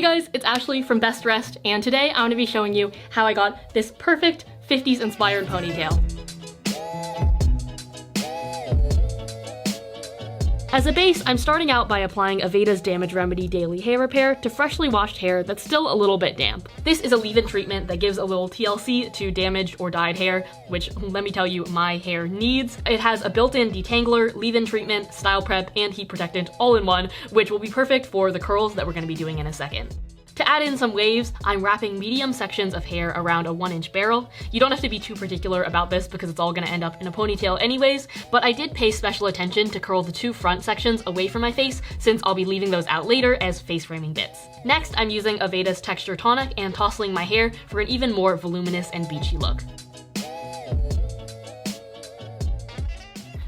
guys, it's Ashley from Best Dressed, and today I'm going to be showing you how I got this perfect 50s inspired ponytail. As a base, I'm starting out by applying Aveda's Damage Remedy Daily Hair Repair to freshly washed hair that's still a little bit damp. This is a leave-in treatment that gives a little TLC to damaged or dyed hair, which, let me tell you, my hair needs. It has a built-in detangler, leave-in treatment, style prep, and heat protectant all in one, which will be perfect for the curls that we're going to be doing in a second. To add in some waves, I'm wrapping medium sections of hair around a 1-inch barrel. You don't have to be too particular about this because it's all going to end up in a ponytail anyways, but I did pay special attention to curl the two front sections away from my face since I'll be leaving those out later as face framing bits. Next, I'm using Aveda's Texture Tonic and tousling my hair for an even more voluminous and beachy look.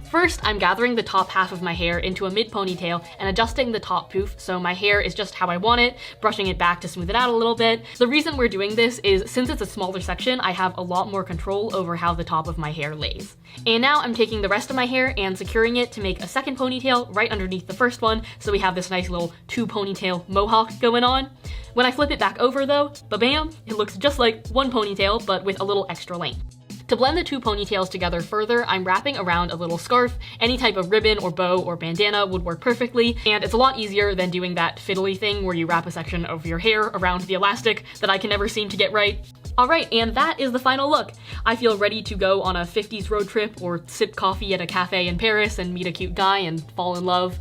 First, I'm gathering the top half of my hair into a mid-ponytail and adjusting the top poof so my hair is just how I want it, brushing it back to smooth it out a little bit. The reason we're doing this is since it's a smaller section, I have a lot more control over how the top of my hair lays. And now I'm taking the rest of my hair and securing it to make a second ponytail right underneath the first one, so we have this nice little two ponytail mohawk going on. When I flip it back over though, ba-bam, it looks just like one ponytail but with a little extra length. To blend the two ponytails together further, I'm wrapping around a little scarf. Any type of ribbon or bow or bandana would work perfectly, and it's a lot easier than doing that fiddly thing where you wrap a section of your hair around the elastic that I can never seem to get right. Alright, and that is the final look. I feel ready to go on a 50s road trip or sip coffee at a cafe in Paris and meet a cute guy and fall in love.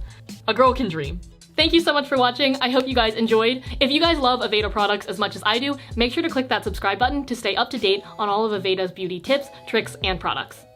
A girl can dream. Thank you so much for watching. I hope you guys enjoyed. If you guys love Aveda products as much as I do, make sure to click that subscribe button to stay up to date on all of Aveda's beauty tips, tricks, and products.